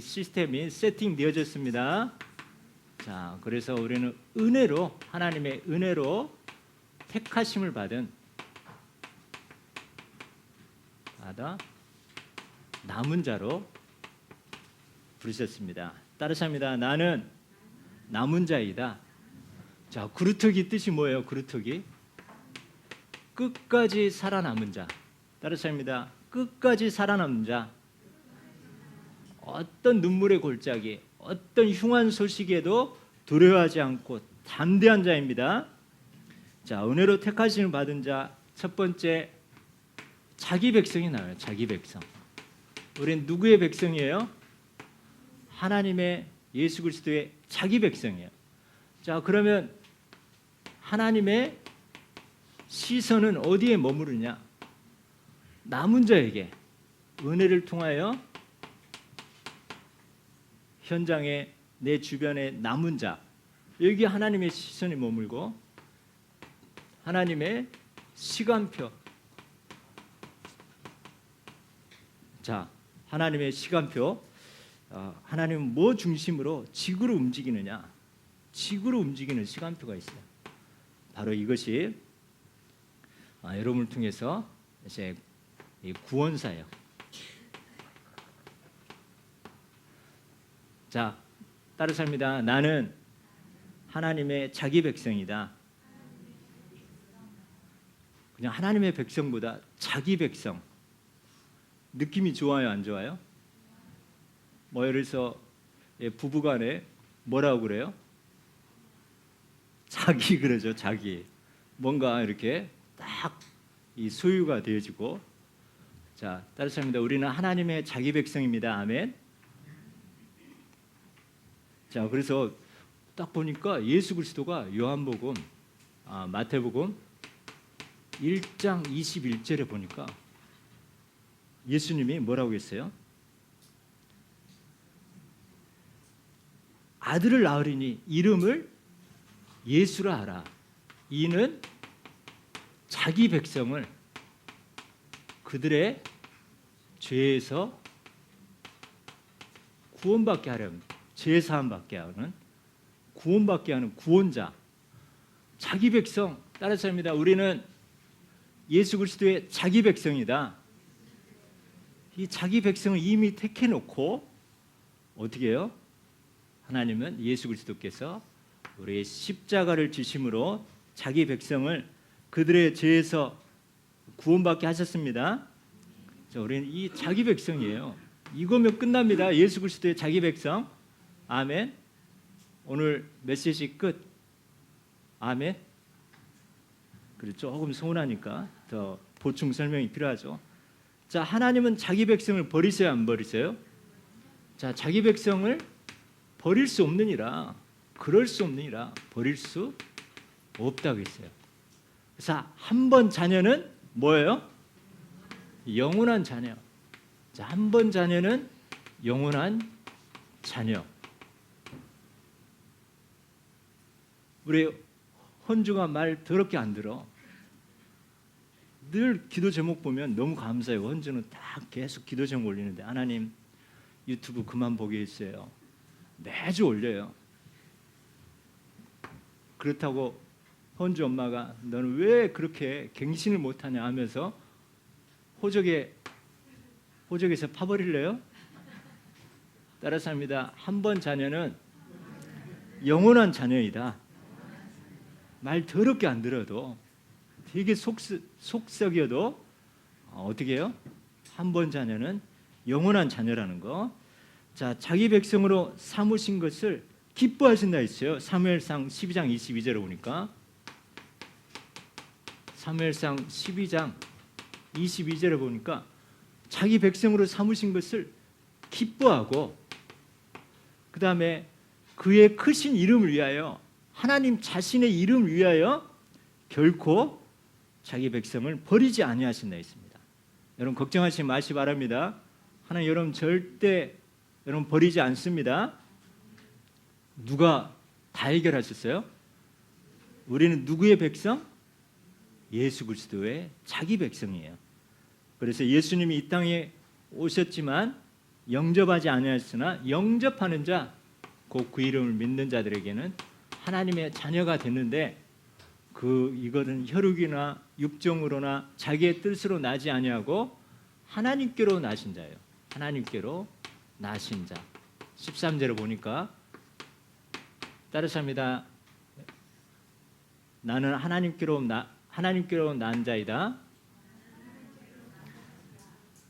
시스템이 세팅되어졌습니다. 자, 그래서 우리는 은혜로, 하나님의 은혜로 택하심을 받아 남은 자로 부르셨습니다. 따라서 합니다. 나는 남은 자이다. 자, 그루터기 뜻이 뭐예요? 그루터기 끝까지 살아남은 자. 따라서 합니다. 끝까지 살아남은 자. 어떤 눈물의 골짜기, 어떤 흉한 소식에도 두려워하지 않고 담대한 자입니다. 자, 은혜로 택하심을 받은 자, 첫 번째 자기 백성이 나와요. 자기 백성. 우리는 누구의 백성이에요? 하나님의, 예수 그리스도의 자기 백성이에요. 자, 그러면 하나님의 시선은 어디에 머무르냐? 남은 자에게 은혜를 통하여 현장에, 내 주변에 남은 자, 여기 하나님의 시선이 머물고 하나님의 시간표. 자, 하나님의 시간표. 하나님은 뭐 중심으로 지구를 움직이느냐? 지구를 움직이는 시간표가 있어요. 바로 이것이 여러분을 통해서 이제 구원사예요. 자, 따라서 합니다. 나는 하나님의 자기 백성이다. 그냥 하나님의 백성보다 자기 백성. 느낌이 좋아요, 안 좋아요? 뭐 예를 들어서 부부간에 뭐라고 그래요? 자기 그러죠, 자기. 뭔가 이렇게 딱 이 소유가 되어지고. 자, 따라서 합니다. 우리는 하나님의 자기 백성입니다. 아멘. 자, 그래서 딱 보니까 예수 그리스도가 요한복음, 마태복음 1장 21절에 보니까 예수님이 뭐라고 했어요? 아들을 낳으리니 이름을 예수라 하라. 이는 자기 백성을 그들의 죄에서 구원받게 하려면, 죄 사함 받게 하는, 구원받게 하는 구원자, 자기 백성. 따라서 합니다. 우리는 예수 그리스도의 자기 백성이다. 이 자기 백성을 이미 택해 놓고 어떻게 해요? 하나님은, 예수 그리스도께서 우리의 십자가를 지심으로 자기 백성을 그들의 죄에서 구원받게 하셨습니다. 자, 우리는 이 자기 백성이에요. 이거면 끝납니다. 예수 그리스도의 자기 백성. 아멘. 오늘 메시지 끝. 아멘. 그리고 조금 서운하니까 더 보충 설명이 필요하죠. 자, 하나님은 자기 백성을 버리세요, 안 버리세요? 자, 자기 백성을 버릴 수 없느니라, 그럴 수 없느니라, 버릴 수 없다고 했어요. 그래서 한 번 자녀는 뭐예요? 영원한 자녀. 자, 한 번 자녀는 영원한 자녀. 우리 헌주가 말 더럽게 안 들어. 늘 기도 제목 보면 너무 감사해요. 헌주는 다 계속 기도 제목 올리는데, 하나님 유튜브 그만 보게 해주세요. 매주 올려요. 그렇다고 헌주 엄마가 너는 왜 그렇게 갱신을 못하냐 하면서 호적에서 파버릴래요? 따라서 합니다. 한 번 자녀는 영원한 자녀이다. 말 더럽게 안 들어도, 되게 속썩여도 어떻게 해요? 한 번 자녀는 영원한 자녀라는 거. 자, 자기 백성으로 삼으신 것을 기뻐하신다 했어요. 사무엘상 12장 22절에 보니까, 사무엘상 12장 22절에 보니까 자기 백성으로 삼으신 것을 기뻐하고, 그 다음에 그의 크신 이름을 위하여, 하나님 자신의 이름을 위하여 결코 자기 백성을 버리지 아니하신다 했습니다. 여러분 걱정하지 마시 바랍니다. 하나님 여러분 절대 여러분 버리지 않습니다. 누가 다 해결하셨어요? 우리는 누구의 백성? 예수 그리스도의 자기 백성이에요. 그래서 예수님이 이 땅에 오셨지만 영접하지 아니하였으나 영접하는 자, 곧 그 이름을 믿는 자들에게는 하나님의 자녀가 됐는데 이거는 혈육이나 육정으로나 자기의 뜻으로 나지 아니하고 하나님께로 나신 자예요. 하나님께로 나신 자. 13절을 보니까 따라서 합니다. 나는 하나님께로 난 자이다.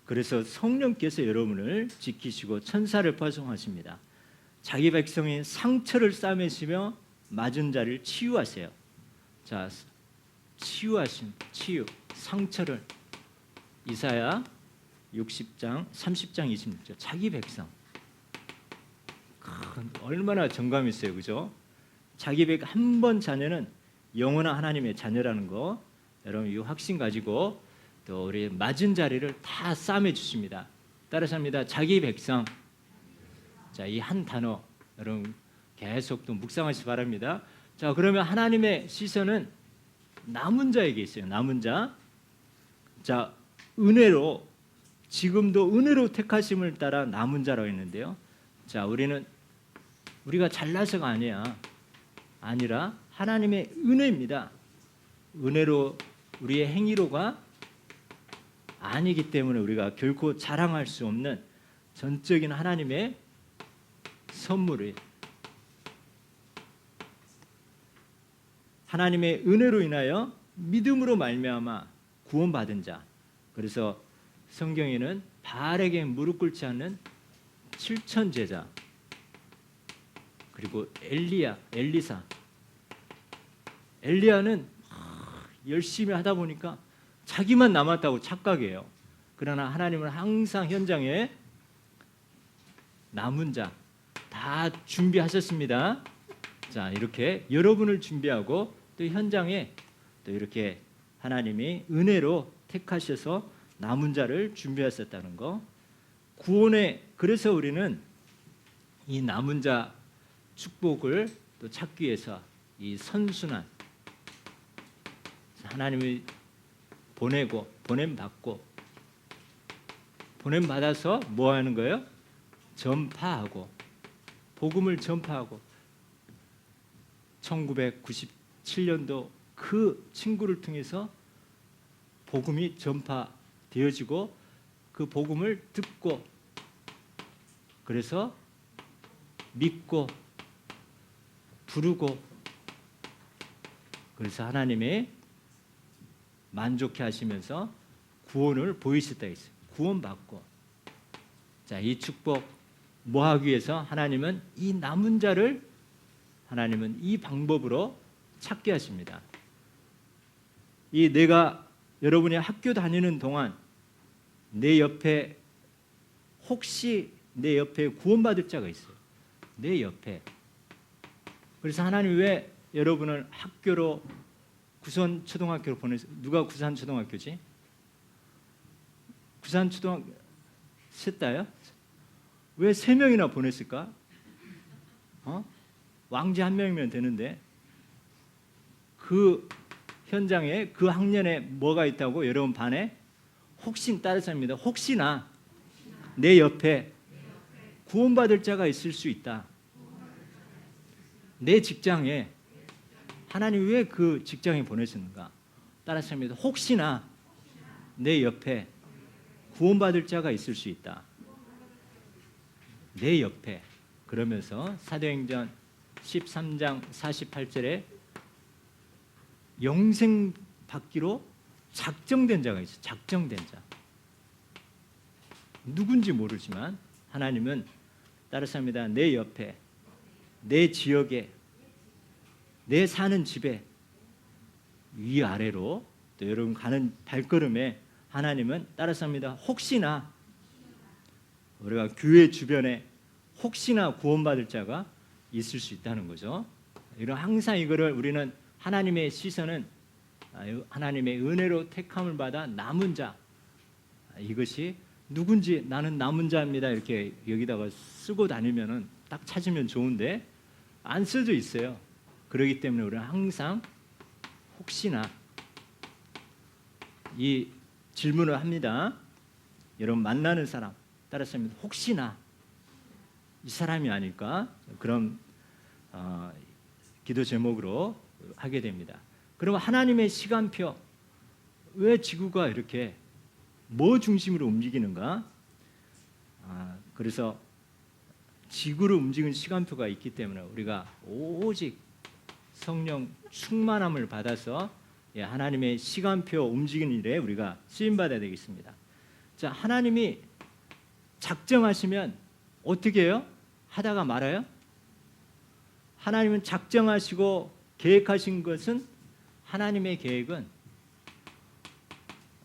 그래서 성령께서 여러분을 지키시고 천사를 파송하십니다. 자기 백성이 상처를 싸매시며 맞은 자를 치유하세요. 자, 치유, 상처를 이사야 60장 30장 26절 자기 백성 얼마나 정감 있어요, 그죠? 자기 백 한 번 자녀는 영원한 하나님의 자녀라는 거 여러분 이 확신 가지고 또 우리 맞은 자리를 다 싸매 주십니다. 따라서 합니다. 자기 백성. 자, 이 한 단어 여러분 계속 또 묵상하시기 바랍니다. 자, 그러면 하나님의 시선은 남은 자에게 있어요. 남은 자. 자, 은혜로 지금도 은혜로 택하심을 따라 남은 자라고 했는데요. 자, 우리가 잘나서가 아니라 하나님의 은혜입니다. 은혜로 우리의 행위로가 아니기 때문에 우리가 결코 자랑할 수 없는 전적인 하나님의 선물을 하나님의 은혜로 인하여 믿음으로 말미암아 구원받은 자. 그래서 성경에는 바알에게 무릎 꿇지 않는 7천 제자 그리고 엘리야는 열심히 하다 보니까 자기만 남았다고 착각해요. 그러나 하나님은 항상 현장에 남은 자 다 준비하셨습니다. 자, 이렇게 여러분을 준비하고 또 현장에 또 이렇게 하나님이 은혜로 택하셔서 남은 자를 준비하셨다는 거. 그래서 우리는 이 남은 자 축복을 또 찾기 위해서 이 선순환 하나님이 보냄 받아서 뭐 하는 거예요? 복음을 전파하고 1997년도 그 친구를 통해서 복음이 전파되어지고 그 복음을 듣고 그래서 믿고 부르고 그래서 하나님이 만족해 하시면서 구원을 보이셨다 했어요. 구원받고 자, 이 축복 뭐 하기 위해서 하나님은 이 남은 자를 하나님은 이 방법으로 찾게 하십니다. 내가 여러분이 학교 다니는 동안 혹시 내 옆에 구원받을 자가 있어요. 내 옆에. 그래서 하나님 왜 여러분을 학교로 구산초등학교로 보내서 누가 구산초등학교지? 구산초등학교 셋다요? 왜 3명이나 보냈을까? 왕지 1명이면 되는데 그 현장에 그 학년에 뭐가 있다고 여러분 반에 따라서 합니다. 혹시나 내 옆에 구원받을 자가 있을 수 있다. 내 직장에 하나님 왜 그 직장에 보내시는가? 따라서 합니다. 혹시나 내 옆에 구원받을 자가 있을 수 있다. 내 옆에. 그러면서 사도행전 13장 48절에 영생 받기로 작정된 자가 있어요. 작정된 자. 누군지 모르지만 하나님은 따라서 합니다. 내 옆에, 내 지역에, 내 사는 집에 위아래로 또 여러분 가는 발걸음에 하나님은 따라서 합니다. 혹시나 우리가 교회 주변에 혹시나 구원받을 자가 있을 수 있다는 거죠. 항상 이거를 우리는 하나님의 시선은 하나님의 은혜로 택함을 받아 남은 자 이것이 누군지 나는 남은 자입니다 이렇게 여기다가 쓰고 다니면은 딱 찾으면 좋은데 안 써져 있어요. 그렇기 때문에 우리는 항상 혹시나 이 질문을 합니다. 여러분 만나는 사람 따라서 혹시나 이 사람이 아닐까 그런 기도 제목으로 하게 됩니다. 그러면 하나님의 시간표, 왜 지구가 이렇게 뭐 중심으로 움직이는가? 그래서 지구를 움직이는 시간표가 있기 때문에 우리가 오직 성령 충만함을 받아서 하나님의 시간표 움직이는 일에 우리가 쓰임받아야 되겠습니다. 자, 하나님이 작정하시면 어떻게 해요? 하다가 말아요? 하나님은 작정하시고 계획하신 것은, 하나님의 계획은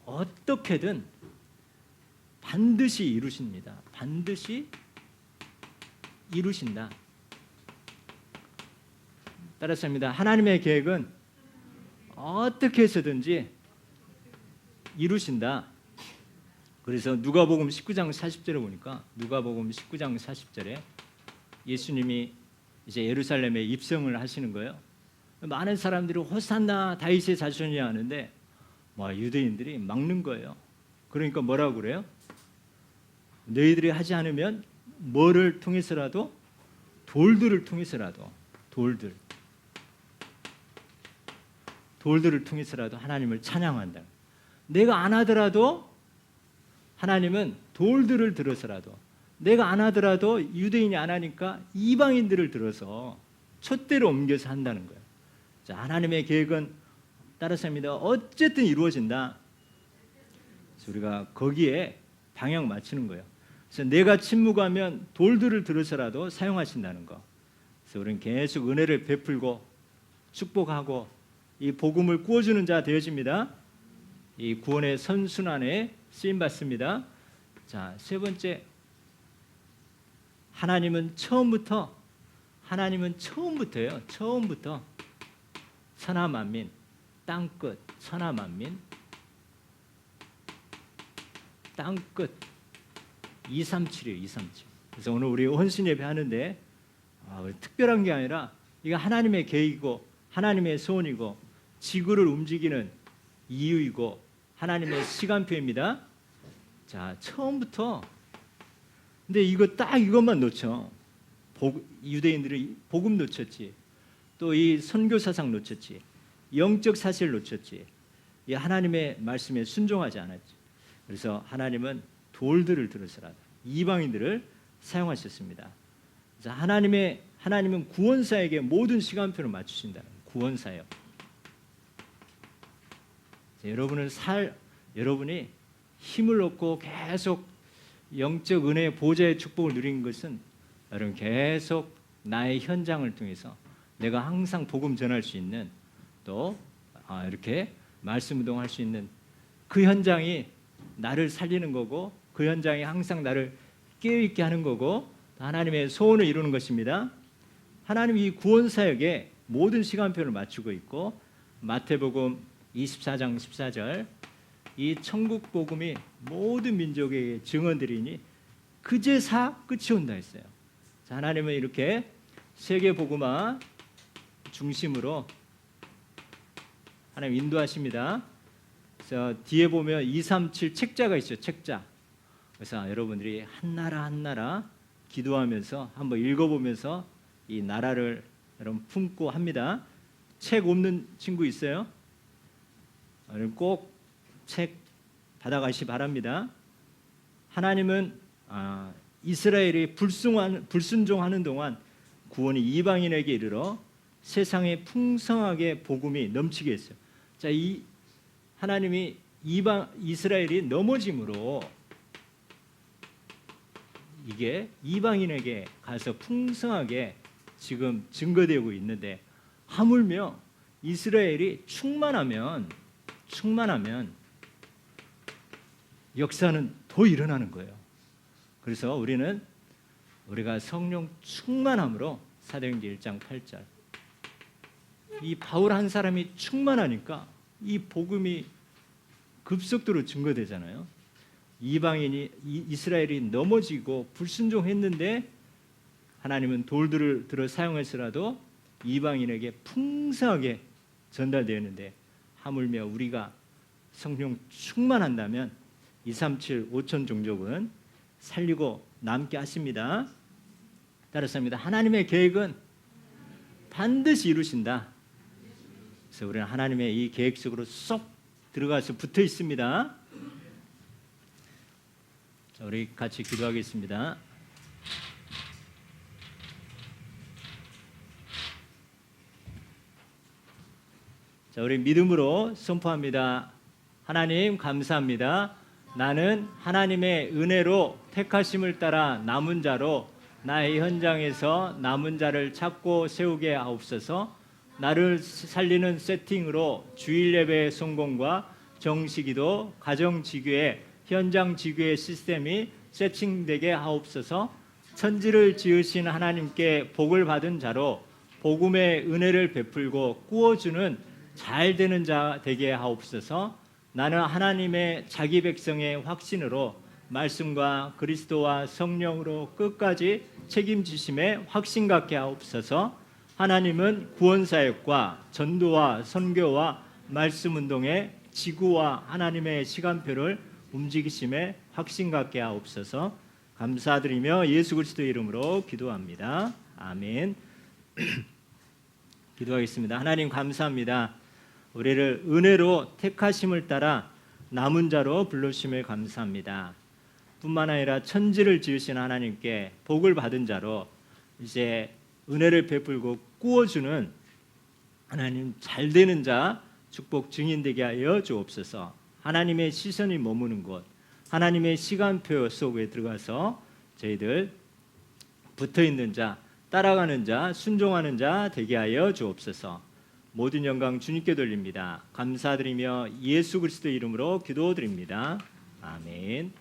어떻게든 반드시 이루십니다. 반드시 이루신다. 따라서 합니다. 하나님의 계획은 어떻게 해서든지 이루신다. 그래서 누가복음 19장 40절에 보니까, 누가복음 19장 40절에 예수님이 이제 예루살렘에 입성을 하시는 거예요. 많은 사람들이 호산나 다윗의 자손이야 하는데 유대인들이 막는 거예요. 그러니까 뭐라고 그래요? 너희들이 하지 않으면 뭐를 통해서라도, 돌들을 통해서라도, 돌들을 통해서라도 하나님을 찬양한다. 내가 안 하더라도 하나님은 돌들을 들어서라도, 내가 안 하더라도 유대인이 안 하니까 이방인들을 들어서 촛대로 옮겨서 한다는 거예요. 자, 하나님의 계획은 따라서 합니다. 어쨌든 이루어진다. 그래서 우리가 거기에 방향 맞추는 거예요. 그래서 내가 침묵하면 돌들을 들어서라도 사용하신다는 거. 그래서 우리는 계속 은혜를 베풀고 축복하고 이 복음을 구워주는 자 되어집니다. 이 구원의 선순환에 쓰임 받습니다. 자, 세 번째, 하나님은 처음부터요. 처음부터 천하만민, 땅끝, 천하만민, 땅끝 237이에요. 237. 그래서 오늘 우리 헌신 예배 하는데 특별한 게 아니라 이거 하나님의 계획이고 하나님의 소원이고 지구를 움직이는 이유이고 하나님의 시간표입니다. 자, 처음부터. 근데 이것만 놓쳐. 유대인들이 복음 놓쳤지. 또 이 선교 사상 놓쳤지. 영적 사실 놓쳤지. 이 하나님의 말씀에 순종하지 않았지. 그래서 하나님은 돌들을 들어서라도 이방인들을 사용하셨습니다. 그래서 하나님은 구원사에게 모든 시간표를 맞추신다는 구원사예요. 여러분이 힘을 얻고 계속 영적 은혜의 보좌의 축복을 누리는 것은 여러분 계속 나의 현장을 통해서 내가 항상 복음 전할 수 있는, 또 이렇게 말씀 운동할 수 있는 그 현장이 나를 살리는 거고, 그 현장이 항상 나를 깨어있게 하는 거고, 하나님의 소원을 이루는 것입니다. 하나님이 이 구원사역에 모든 시간표를 맞추고 있고, 마태복음 24장 14절, 이 천국 복음이 모든 민족에게 증언드리니 그제사 끝이 온다 했어요. 자, 하나님은 이렇게 세계 복음화 중심으로 하나님 인도하십니다. 그래서 뒤에 보면 237 책자가 있어요. 책자. 그래서 여러분들이 한 나라 기도하면서 한번 읽어보면서 이 나라를 여러분 품고 합니다. 책 없는 친구 있어요? 꼭 책 받아가시 바랍니다. 하나님은 이스라엘이 불순종하는 동안 구원이 이방인에게 이르러 세상에 풍성하게 복음이 넘치게 했어요. 자, 이 하나님이 이스라엘이 넘어짐으로 이게 이방인에게 가서 풍성하게 지금 증거되고 있는데, 하물며 이스라엘이 충만하면 역사는 더 일어나는 거예요. 그래서 우리가 성령 충만함으로 사도행전 1장 8절, 이 바울 한 사람이 충만하니까 이 복음이 급속도로 증거되잖아요. 이스라엘이 넘어지고 불순종했는데 하나님은 돌들을 들어 사용해서라도 이방인에게 풍성하게 전달되었는데, 하물며 우리가 성령 충만한다면 237 5천 종족은 살리고 남게 하십니다. 따라서 합니다. 하나님의 계획은 반드시 이루신다. 그래서 우리는 하나님의 이 계획 속으로 쏙 들어가서 붙어 있습니다. 자, 우리 같이 기도하겠습니다. 자, 우리 믿음으로 선포합니다. 하나님 감사합니다. 나는 하나님의 은혜로 택하심을 따라 남은 자로 나의 현장에서 남은 자를 찾고 세우게 하옵소서. 나를 살리는 세팅으로 주일 예배의 성공과 정시기도, 가정지교회, 현장지교회 시스템이 세팅되게 하옵소서. 천지를 지으신 하나님께 복을 받은 자로 복음의 은혜를 베풀고 꾸어주는 잘되는 자 되게 하옵소서. 나는 하나님의 자기 백성의 확신으로 말씀과 그리스도와 성령으로 끝까지 책임지심에 확신 갖게 하옵소서. 하나님은 구원사역과 전도와 선교와 말씀 운동에 지구와 하나님의 시간표를 움직이심에 확신 갖게 하옵소서. 감사드리며 예수 그리스도의 이름으로 기도합니다. 아멘. 기도하겠습니다. 하나님 감사합니다. 우리를 은혜로 택하심을 따라 남은 자로 불러주심을 감사합니다. 뿐만 아니라 천지를 지으신 하나님께 복을 받은 자로 이제 은혜를 베풀고 꾸어주는 하나님 잘되는 자 축복 증인되게 하여 주옵소서. 하나님의 시선이 머무는 곳, 하나님의 시간표 속에 들어가서 저희들 붙어있는 자, 따라가는 자, 순종하는 자 되게 하여 주옵소서. 모든 영광 주님께 돌립니다. 감사드리며 예수 그리스도의 이름으로 기도드립니다. 아멘.